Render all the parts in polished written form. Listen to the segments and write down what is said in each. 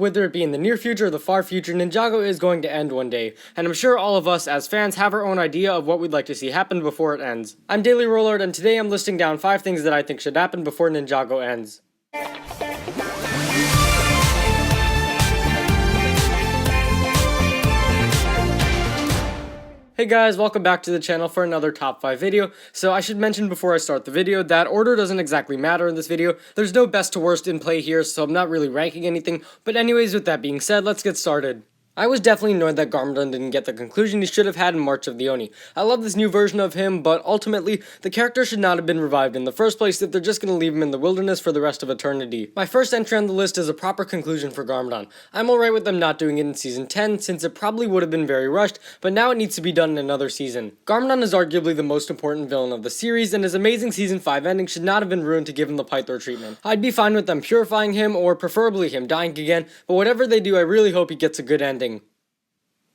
whether it be in the near future or the far future, Ninjago is going to end one day, and I'm sure all of us as fans have our own idea of what we'd like to see happen before it ends. I'm Daily Rollard, and today I'm listing down 5 things that I think should happen before Ninjago ends. Hey guys, welcome back to the channel for another top 5 video. So I should mention before I start the video that order doesn't exactly matter in this video. There's no best to worst in play here, so I'm not really ranking anything. But anyways, with that being said, let's get started. I was definitely annoyed that Garmadon didn't get the conclusion he should have had in March of the Oni. I love this new version of him, but ultimately, the character should not have been revived in the first place if they're just going to leave him in the wilderness for the rest of eternity. My first entry on the list is a proper conclusion for Garmadon. I'm alright with them not doing it in Season 10, since it probably would have been very rushed, but now it needs to be done in another season. Garmadon is arguably the most important villain of the series, and his amazing Season 5 ending should not have been ruined to give him the Pythor treatment. I'd be fine with them purifying him, or preferably him dying again, but whatever they do, I really hope he gets a good ending.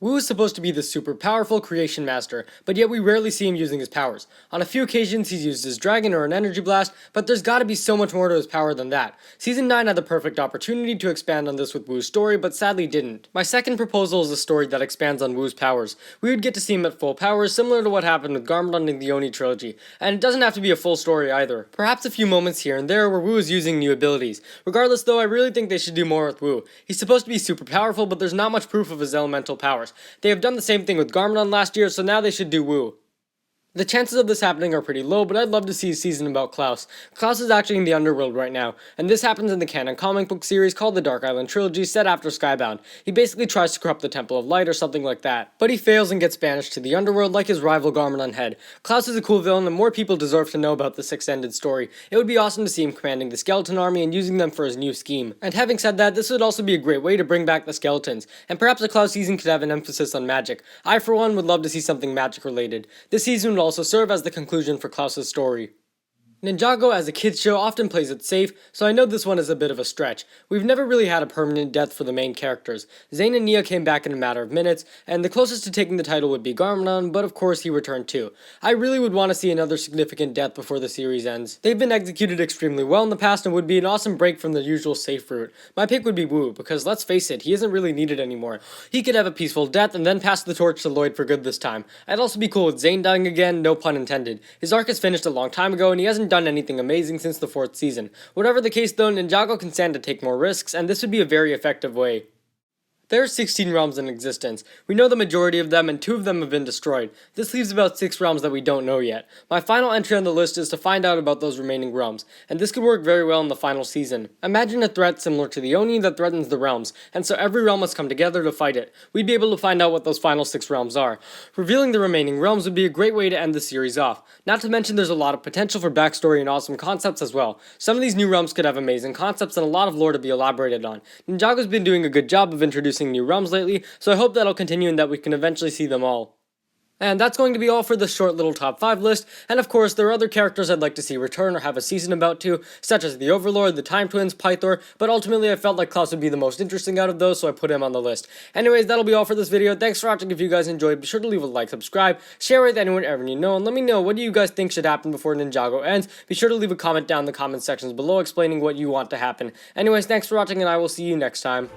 Wu is supposed to be the super powerful creation master, but yet we rarely see him using his powers. On a few occasions he's used his dragon or an energy blast, but there's gotta be so much more to his power than that. Season 9 had the perfect opportunity to expand on this with Wu's story, but sadly didn't. My second proposal is a story that expands on Wu's powers. We would get to see him at full powers, similar to what happened with Garmadon in the Oni trilogy, and it doesn't have to be a full story either. Perhaps a few moments here and there where Wu is using new abilities. Regardless though, I really think they should do more with Wu. He's supposed to be super powerful, but there's not much proof of his elemental powers. They have done the same thing with Garmadon last year, so now they should do Wu. The chances of this happening are pretty low, but I'd love to see a season about Klaus. Klaus is actually in the underworld right now, and this happens in the canon comic book series called the Dark Island Trilogy, set after Skybound. He basically tries to corrupt the Temple of Light or something like that, but he fails and gets banished to the underworld like his rival Garmadon had. Klaus is a cool villain, and more people deserve to know about this extended story. It would be awesome to see him commanding the skeleton army and using them for his new scheme. And having said that, this would also be a great way to bring back the skeletons, and perhaps a Klaus season could have an emphasis on magic. I for one would love to see something magic related. This season would also serve as the conclusion for Klaus's story. Ninjago as a kids show often plays it safe, so I know this one is a bit of a stretch. We've never really had a permanent death for the main characters. Zane and Nia came back in a matter of minutes, and the closest to taking the title would be Garmadon, but of course he returned too. I really would want to see another significant death before the series ends. They've been executed extremely well in the past and would be an awesome break from the usual safe route. My pick would be Wu, because let's face it, he isn't really needed anymore. He could have a peaceful death and then pass the torch to Lloyd for good this time. I'd also be cool with Zane dying again, no pun intended. His arc is finished a long time ago and he hasn't done anything amazing since the 4th season. Whatever the case though, Ninjago can stand to take more risks, and this would be a very effective way. There are 16 realms in existence. We know the majority of them, and 2 of them have been destroyed. This leaves about 6 realms that we don't know yet. My final entry on the list is to find out about those remaining realms, and this could work very well in the final season. Imagine a threat similar to the Oni that threatens the realms, and so every realm must come together to fight it. We'd be able to find out what those final 6 realms are. Revealing the remaining realms would be a great way to end the series off. Not to mention there's a lot of potential for backstory and awesome concepts as well. Some of these new realms could have amazing concepts and a lot of lore to be elaborated on. Ninjago's been doing a good job of introducing new realms lately, so I hope that'll continue and that we can eventually see them all. And that's going to be all for this short little top 5 list, and of course there are other characters I'd like to see return or have a season about too, such as the Overlord, the Time Twins, Pythor, but ultimately I felt like Klaus would be the most interesting out of those, so I put him on the list. Anyways, that'll be all for this video. Thanks for watching. If you guys enjoyed, be sure to leave a like, subscribe, share with anyone ever you know, and let me know what do you guys think should happen before Ninjago ends. Be sure to leave a comment down in the comment sections below explaining what you want to happen. Anyways, thanks for watching and I will see you next time.